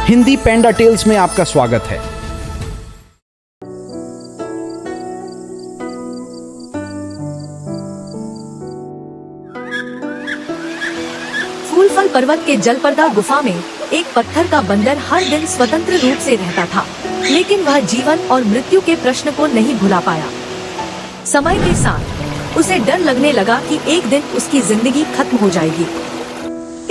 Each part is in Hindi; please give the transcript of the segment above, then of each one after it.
हिंदी पैंडा टेल्स में आपका स्वागत है। फूलफल पर्वत के जलपर्दा गुफा में एक पत्थर का बंदर हर दिन स्वतंत्र रूप से रहता था, लेकिन वह जीवन और मृत्यु के प्रश्न को नहीं भुला पाया। समय के साथ उसे डर लगने लगा कि एक दिन उसकी जिंदगी खत्म हो जाएगी।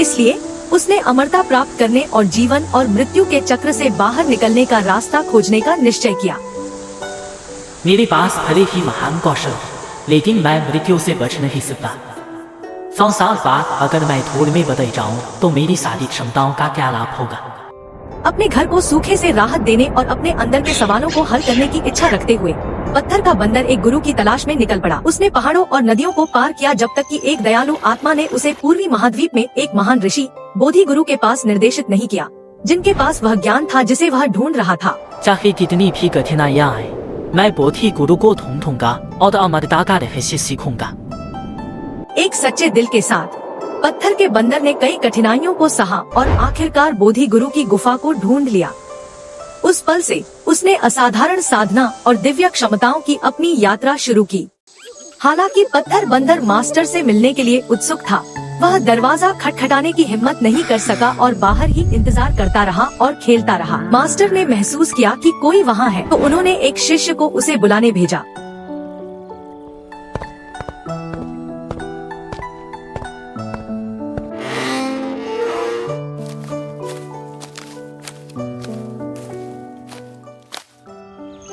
इसलिए उसने अमरता प्राप्त करने और जीवन और मृत्यु के चक्र से बाहर निकलने का रास्ता खोजने का निश्चय किया। मेरे पास भले ही महान कौशल है, लेकिन मैं मृत्यु से बच नहीं सकता। 100 साल बाद अगर मैं धूल में बदल जाऊं, तो मेरी सारी क्षमताओं का क्या लाभ होगा? अपने घर को सूखे से राहत देने और अपने अंदर के सवालों को हल करने की इच्छा रखते हुए पत्थर का बंदर एक गुरु की तलाश में निकल पड़ा। उसने पहाड़ों और नदियों को पार किया, जब तक कि एक दयालु आत्मा ने उसे पूर्वी महाद्वीप में एक महान ऋषि बोधि गुरु के पास निर्देशित नहीं किया, जिनके पास वह ज्ञान था जिसे वह ढूंढ रहा था। चाहे कितनी भी कठिनाइयां आए, मैं बोधि गुरु को ढूंढूंगा और अमरता का रहस्य सीखूंगा। एक सच्चे दिल के साथ पत्थर के बंदर ने कई कठिनाइयों को सहा और आखिरकार बोधि गुरु की गुफा को ढूंढ लिया। उस पल से उसने असाधारण साधना और दिव्य क्षमताओं की अपनी यात्रा शुरू की। हालांकि पत्थर बंदर मास्टर से मिलने के लिए उत्सुक था, वह दरवाजा खटखटाने की हिम्मत नहीं कर सका और बाहर ही इंतजार करता रहा और खेलता रहा। मास्टर ने महसूस किया कि कोई वहाँ है, तो उन्होंने एक शिष्य को उसे बुलाने भेजा।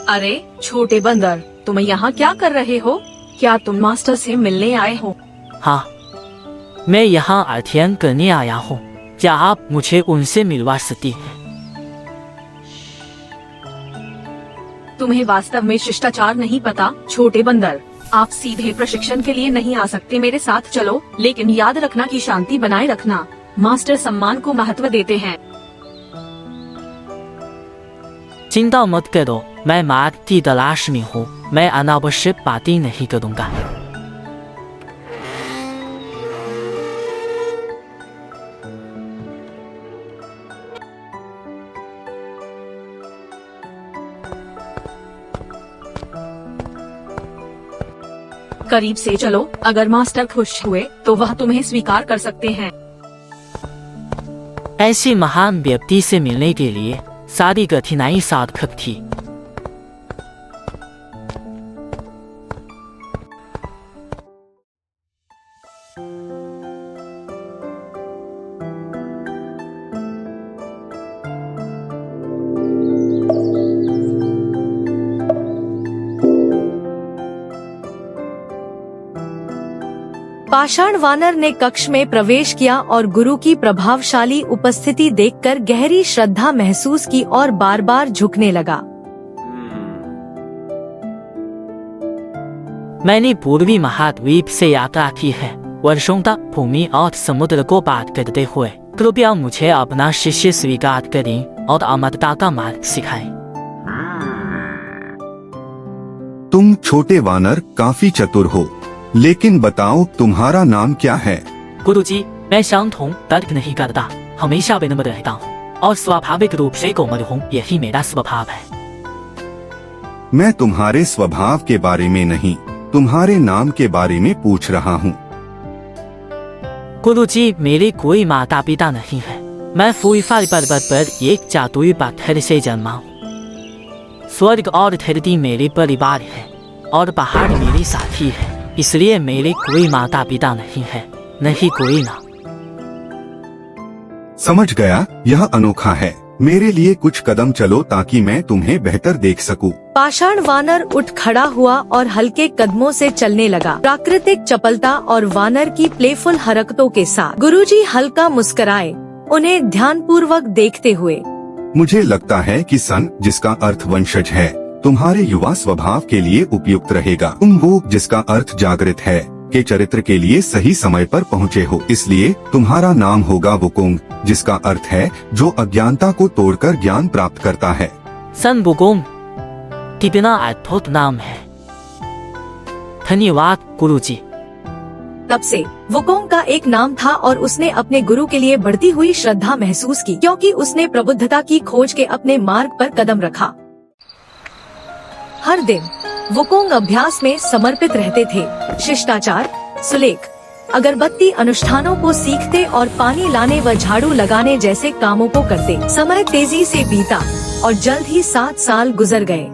अरे छोटे बंदर, तुम यहाँ क्या कर रहे हो? क्या तुम मास्टर से मिलने आए हो? हाँ, मैं यहाँ अध्ययन करने आया हूँ। क्या आप मुझे उनसे मिलवा सकती हैं? तुम्हें वास्तव में शिष्टाचार नहीं पता छोटे बंदर। आप सीधे प्रशिक्षण के लिए नहीं आ सकते, मेरे साथ चलो, लेकिन याद रखना कि शांति बनाए रखना। मास्टर सम्मान को महत्व देते हैं। चिंता मत करो, मैं मार्ग की तलाश में हूँ। मैं अनावश्यक बातें नहीं करूँगा। करीब से चलो, अगर मास्टर खुश हुए तो वह तुम्हें स्वीकार कर सकते हैं। ऐसे महान व्यक्ति से मिलने के लिए सारी कठिनाई सार्थक थी। पाषाण वानर ने कक्ष में प्रवेश किया और गुरु की प्रभावशाली उपस्थिति देखकर गहरी श्रद्धा महसूस की और बार बार झुकने लगा। मैंने पूर्वी महाद्वीप से यात्रा की है, वर्षों तक भूमि और समुद्र को पार करते हुए। कृपया मुझे अपना शिष्य स्वीकार करें और अमरता का मार्ग सिखाएं। तुम छोटे वानर काफी चतुर हो, लेकिन बताओ तुम्हारा नाम क्या है? गुरुजी, मैं शांत हूँ, तर्क नहीं करता, हमेशा विनम्र रहता हूँ और स्वाभाविक रूप से कोमल हूँ। यही मेरा स्वभाव है। मैं तुम्हारे स्वभाव के बारे में नहीं, तुम्हारे नाम के बारे में पूछ रहा हूँ। गुरुजी, मेरे कोई माता पिता नहीं है। मैं फूलफल पर्वत पर एक चातुर पत्थर से जन्मा हूँ। स्वर्ग और धरती मेरे परिवार है और पहाड़ मेरे साथी है, इसलिए मेरे कोई माता पिता नहीं है, नहीं कोई ना। समझ गया, यह अनोखा है। मेरे लिए कुछ कदम चलो ताकि मैं तुम्हें बेहतर देख सकूं। पाषाण वानर उठ खड़ा हुआ और हल्के कदमों से चलने लगा। प्राकृतिक चपलता और वानर की प्लेफुल हरकतों के साथ गुरुजी हल्का मुस्कुराए, उन्हें ध्यानपूर्वक देखते हुए। मुझे लगता है कि सन, जिसका अर्थ वंशज है, तुम्हारे युवा स्वभाव के लिए उपयुक्त रहेगा। तुम वो, जिसका अर्थ जागृत है, के चरित्र के लिए सही समय पर पहुँचे हो, इसलिए तुम्हारा नाम होगा वुकुंग, जिसका अर्थ है जो अज्ञानता को तोड़कर ज्ञान प्राप्त करता है। सन वुकुंग, कितना अद्भुत नाम है। धन्यवाद गुरुजी। तब से वुकोंग का एक नाम था और उसने अपने गुरु के लिए बढ़ती हुई श्रद्धा महसूस की, क्योंकि उसने प्रबुद्धता की खोज के अपने मार्ग पर कदम रखा। हर दिन वुकोंग अभ्यास में समर्पित रहते थे। शिष्टाचार, सुलेख, अगरबत्ती अनुष्ठानों को सीखते और पानी लाने व झाड़ू लगाने जैसे कामों को करते। समय तेजी से बीता और जल्द ही 7 साल गुजर गए।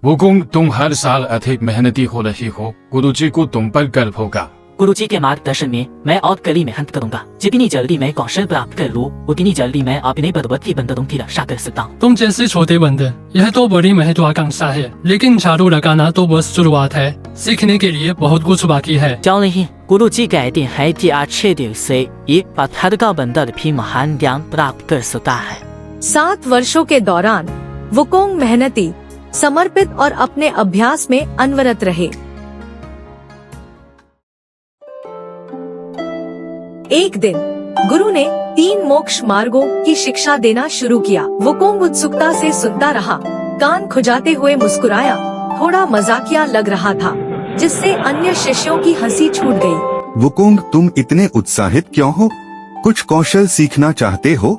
वुकोंग, तुम हर साल अधिक मेहनती हो रही हो। गुरुजी को तुम पर गर्व होगा। गुरुजी के मार्गदर्शन में मैं और कड़ी मेहनत करूंगा। जितनी जल्दी मैं कौशल प्राप्त कर लूँ उतनी जल्दी मैं अपने पर्वतीय बंदरों की रक्षा कर सकता हूँ। तुम जैसे छोटे बंदर, यह तो बड़ी महत्वाकांक्षा है, लेकिन झाड़ू लगाना तो बस शुरुआत है। सीखने के लिए बहुत कुछ बाकी है। क्यों नहीं, गुरुजी कहते हैं कि अच्छे दिल से एक पत्थर का बंदर भी महान ज्ञान प्राप्त कर सकता है। 7 वर्षों के दौरान वुकोंग मेहनती, समर्पित और अपने अभ्यास में अनवरत रहे। एक दिन गुरु ने 3 मोक्ष मार्गों की शिक्षा देना शुरू किया। वुकोंग उत्सुकता से सुनता रहा, कान खुजाते हुए मुस्कुराया। थोड़ा मजाकिया लग रहा था, जिससे अन्य शिष्यों की हंसी छूट गई। वुकोंग, तुम इतने उत्साहित क्यों हो? कुछ कौशल सीखना चाहते हो?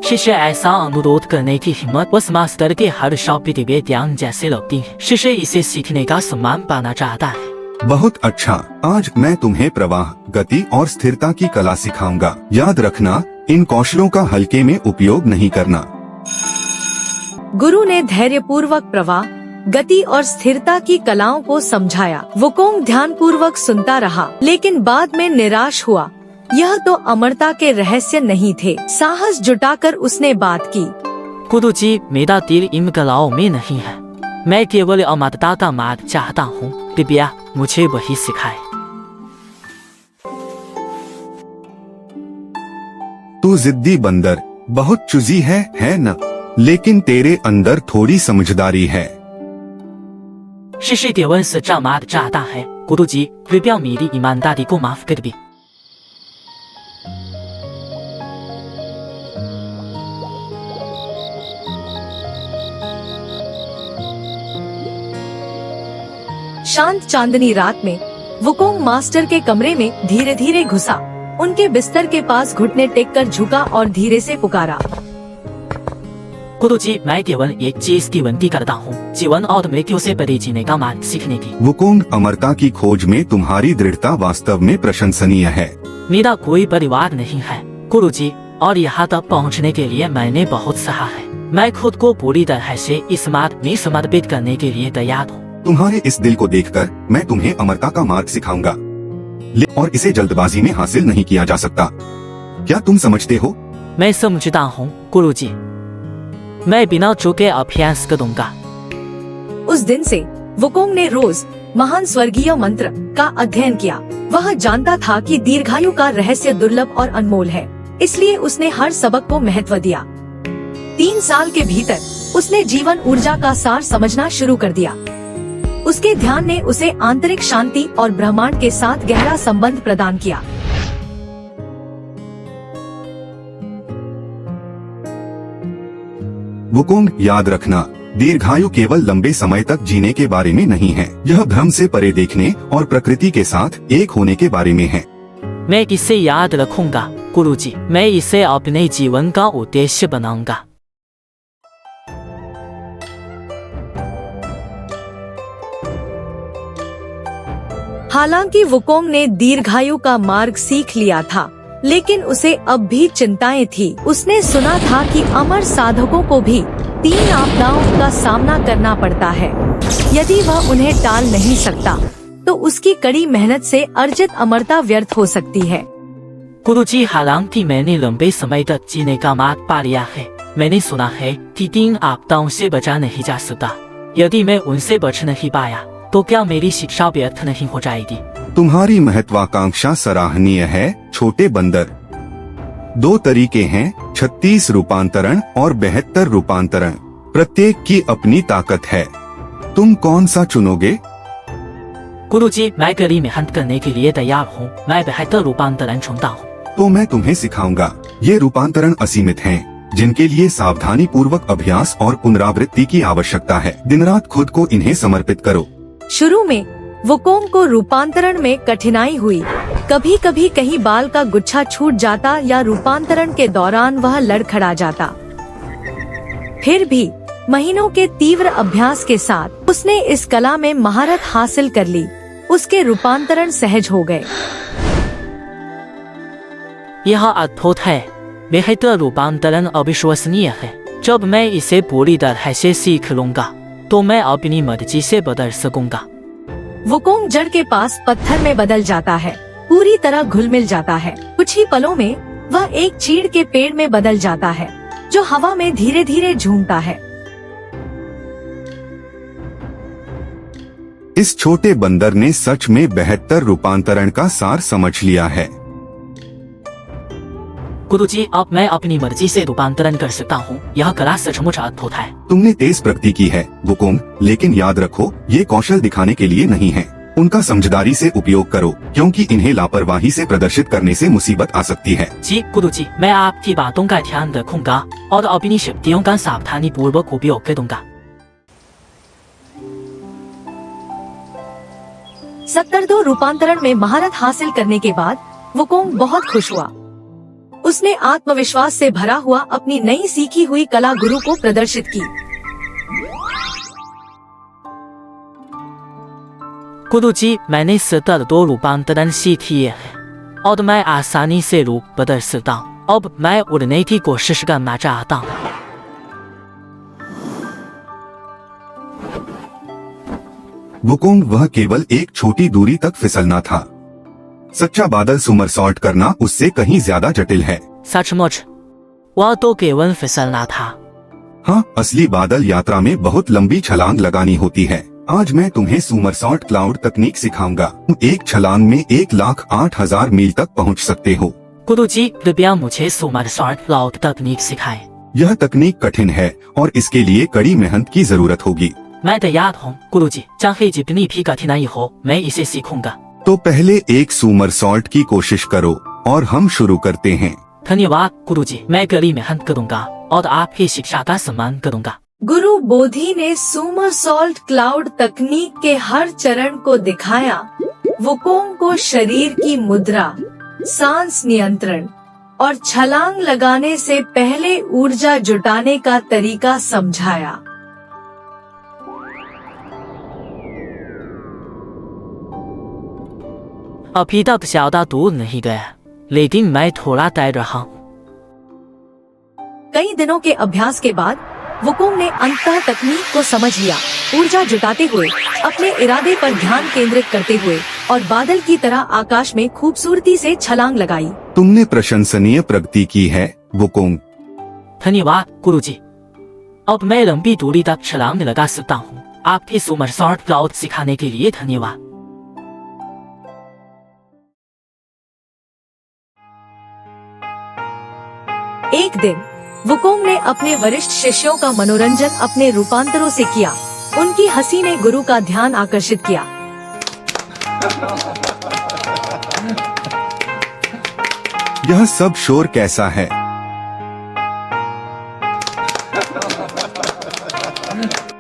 शिष्य ऐसा अनुरोध करने की हिम्मत उस मास्टर के हर शब्द दिव्य ज्ञान जैसे लगती है। शिष्य इसे सीखने का सम्मान पाना चाहता है। बहुत अच्छा, आज मैं तुम्हें प्रवाह, गति और स्थिरता की कला सिखाऊंगा। याद रखना, इन कौशलों का हल्के में उपयोग नहीं करना। गुरु ने धैर्यपूर्वक प्रवाह, गति और स्थिरता की कलाओं को समझाया। वुकोंग ध्यानपूर्वक सुनता रहा, लेकिन बाद में निराश हुआ। यह तो अमरता के रहस्य नहीं थे। साहस जुटाकर उसने बात की। गुरुजी, मेरा दिल इन कलाओं में नहीं है। मैं केवल अमरता का मार्ग चाहता हूँ। कृपया मुझे वही सिखाए। तू जिद्दी बंदर बहुत चुजी है न? लेकिन तेरे अंदर थोड़ी समझदारी है। शिष्य केवल सच्चा मार्ग चाहता है। गुरुजी, कृपया मेरी ईमानदारी को माफ कर दे। शांत चांदनी रात में वुकोंग मास्टर के कमरे में धीरे धीरे घुसा। उनके बिस्तर के पास घुटने टेककर झुका और धीरे से पुकारा। गुरुजी, मैं केवल एक चीज की विनती करता हूँ, जीवन और मृत्यु से परे जीने का मार्ग सीखने की। वुकोंग, अमरता की खोज में तुम्हारी दृढ़ता वास्तव में प्रशंसनीय है। मेरा कोई परिवार नहीं है गुरुजी, और यहाँ तक पहुँचने के लिए मैंने बहुत सहा है। मैं खुद को पूरी तरह से इस मार्ग में समर्पित करने के लिए तैयार हूँ। तुम्हारे इस दिल को देखकर मैं तुम्हें अमरता का मार्ग सिखाऊंगा, और इसे जल्दबाजी में हासिल नहीं किया जा सकता। क्या तुम समझते हो? मैं समझता हूँ गुरुजी, मैं बिना चूके अभ्यास करूंगा। उस दिन से वुकोंग ने रोज महान स्वर्गीय मंत्र का अध्ययन किया। वह जानता था कि दीर्घायु का रहस्य दुर्लभ और अनमोल है, इसलिए उसने हर सबक को महत्व दिया। 3 साल के भीतर उसने जीवन ऊर्जा का सार समझना शुरू कर दिया। उसके ध्यान ने उसे आंतरिक शांति और ब्रह्मांड के साथ गहरा संबंध प्रदान किया। वुकोंग, याद रखना, दीर्घायु केवल लंबे समय तक जीने के बारे में नहीं है। यह भ्रम से परे देखने और प्रकृति के साथ एक होने के बारे में है। मैं इसे याद रखूंगा गुरुजी। मैं इसे अपने जीवन का उद्देश्य बनाऊंगा। हालांकि वुकोंग ने दीर्घायु का मार्ग सीख लिया था, लेकिन उसे अब भी चिंताएं थी। उसने सुना था कि अमर साधकों को भी 3 आपदाओं का सामना करना पड़ता है। यदि वह उन्हें टाल नहीं सकता, तो उसकी कड़ी मेहनत से अर्जित अमरता व्यर्थ हो सकती है। गुरुजी, हालांकि मैंने लंबे समय तक जीने का मार्ग पा लिया है, मैंने सुना है कि 3 आपदाओं से बचा नहीं जा सकता। यदि मैं उनसे बच नहीं पाया तो क्या मेरी शिक्षा व्यर्थ नहीं हो जाएगी? तुम्हारी महत्वाकांक्षा सराहनीय है छोटे बंदर। 2 तरीके हैं, 36 रूपांतरण और 72 रूपांतरण। प्रत्येक की अपनी ताकत है। तुम कौन सा चुनोगे? गुरुजी, मैं कड़ी मेहनत करने के लिए तैयार हूँ। मैं 72 रूपांतरण चुनता हूँ। तो मैं तुम्हें सिखाऊंगा। ये रूपांतरण असीमित हैं। जिनके लिए सावधानी पूर्वक अभ्यास और पुनरावृत्ति की आवश्यकता है। दिन रात खुद को इन्हें समर्पित करो। शुरू में वुकोंग को रूपांतरण में कठिनाई हुई। कभी कभी कहीं बाल का गुच्छा छूट जाता या रूपांतरण के दौरान वह लड़खड़ा जाता। फिर भी महीनों के तीव्र अभ्यास के साथ उसने इस कला में महारत हासिल कर ली। उसके रूपांतरण सहज हो गए। यह अद्भुत है। बेहतर रूपांतरण अविश्वसनीय है। जब मैं इसे पूरी तरह से सीख लूंगा तो मैं अपनी मर्जी से बदल सकूंगा। वुकोंग जड़ के पास पत्थर में बदल जाता है, पूरी तरह घुल मिल जाता है। कुछ ही पलों में वह एक चीड़ के पेड़ में बदल जाता है जो हवा में धीरे धीरे झूमता है। इस छोटे बंदर ने सच में बेहतर रूपांतरण का सार समझ लिया है। गुरुजी, अब मैं अपनी मर्जी से रूपांतरण कर सकता हूँ। यह कला सचमुच अद्भुत है। तुमने तेज प्रगति की है वुकोंग, लेकिन याद रखो ये कौशल दिखाने के लिए नहीं है। उनका समझदारी से उपयोग करो, क्योंकि इन्हें लापरवाही से प्रदर्शित करने से मुसीबत आ सकती है। जी गुरुजी, मैं आपकी बातों का ध्यान रखूंगा और अपनी शक्तियों का सावधानी पूर्वक उपयोग करूंगा। 72 रूपांतरण में महारत हासिल करने के बाद वुकोंग बहुत खुश हुआ। उसने आत्मविश्वास से भरा हुआ अपनी नई सीखी हुई कला गुरु को प्रदर्शित की। गुरुजी, मैंने 72 रूपांतरण सीख लिए हैं और मैं आसानी से रूप बदल सकता हूँ। अब मैं उड़ने की कोशिश करना चाहता हूँ। वुकोंग वह केवल एक छोटी दूरी तक फिसलना था। सच्चा बादल सुमरसॉल्ट करना उससे कहीं ज्यादा जटिल है। सचमुच, वह तो केवल फिसलना था। हाँ, असली बादल यात्रा में बहुत लंबी छलांग लगानी होती है। आज मैं तुम्हें सुमरसॉल्ट क्लाउड तकनीक सिखाऊंगा। एक छलांग में 1,08,000 मील तक पहुंच सकते हो। गुरुजी, कृपया मुझे सुमरसॉल्ट क्लाउड तकनीक सिखाएं। यह तकनीक कठिन है और इसके लिए कड़ी मेहनत की जरूरत होगी। मैं तैयार हूँ गुरुजी, चाहे जितनी भी कठिनाई हो मैं इसे सीखूंगा। तो पहले एक सुमरसॉल्ट की कोशिश करो और हम शुरू करते हैं। धन्यवाद गुरुजी, मैं कड़ी मेहनत करूंगा और आपकी शिक्षा का सम्मान करूंगा। गुरु बोधि ने सुमरसॉल्ट क्लाउड तकनीक के हर चरण को दिखाया। वुकोंग को शरीर की मुद्रा, सांस नियंत्रण और छलांग लगाने से पहले ऊर्जा जुटाने का तरीका समझाया। अभी तक ज्यादा दूर नहीं गया, लेकिन मैं थोड़ा तैर रहा हूँ। कई दिनों के अभ्यास के बाद वुकोंग ने अंततः तकनीक को समझ लिया। ऊर्जा जुटाते हुए, अपने इरादे पर ध्यान केंद्रित करते हुए और बादल की तरह आकाश में खूबसूरती से छलांग लगाई। तुमने प्रशंसनीय प्रगति की है वुकोंग। धन्यवाद गुरुजी, अब मैं लंबी दूरी तक छलांग लगा सकता हूँ। आपके सुमरसॉल्ट क्लाउड सिखाने के लिए धन्यवाद। एक दिन वुकोंग ने अपने वरिष्ठ शिष्यों का मनोरंजन अपने रूपांतरों से किया। उनकी हंसी ने गुरु का ध्यान आकर्षित किया। यह सब शोर कैसा है?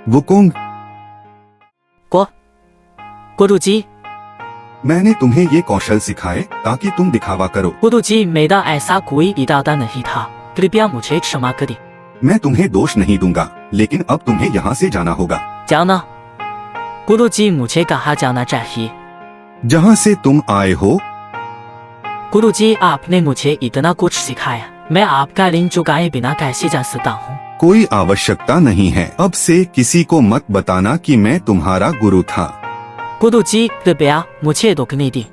वुकोंग, गुरुजी, मैंने तुम्हें ये कौशल सिखाए ताकि तुम दिखावा करो। गुरुजी, मेरा ऐसा कोई इरादा नहीं था। कृपया मुझे क्षमा करें। मैं तुम्हें दोष नहीं दूंगा, लेकिन अब तुम्हें यहाँ से जाना होगा। जाना? गुरुजी, मुझे कहाँ जाना चाहिए? जहाँ से तुम आए हो। गुरुजी, आपने मुझे इतना कुछ सिखाया, मैं आपका ऋण चुकाए बिना कैसे जा सकता हूँ? कोई आवश्यकता नहीं है। अब से किसी को मत बताना कि मैं तुम्हारा गुरु था। गुरुजी, कृपया मुझे रोकने दी।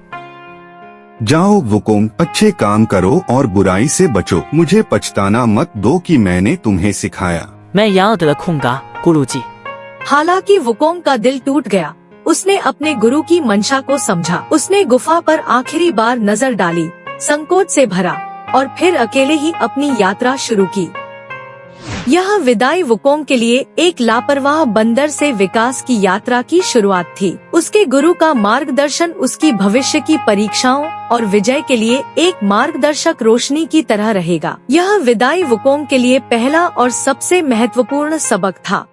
जाओ वुकोंग, अच्छे काम करो और बुराई से बचो। मुझे पछताना मत दो कि मैंने तुम्हें सिखाया। मैं याद रखूंगा गुरुजी। हालांकि वुकोंग का दिल टूट गया। उसने अपने गुरु की मंशा को समझा। उसने गुफा पर आखिरी बार नजर डाली, संकोच से भरा, और फिर अकेले ही अपनी यात्रा शुरू की। यह विदाई वुकोंग के लिए एक लापरवाह बंदर से विकास की यात्रा की शुरुआत थी। उसके गुरु का मार्गदर्शन उसकी भविष्य की परीक्षाओं और विजय के लिए एक मार्गदर्शक रोशनी की तरह रहेगा। यह विदाई वुकोंग के लिए पहला और सबसे महत्वपूर्ण सबक था।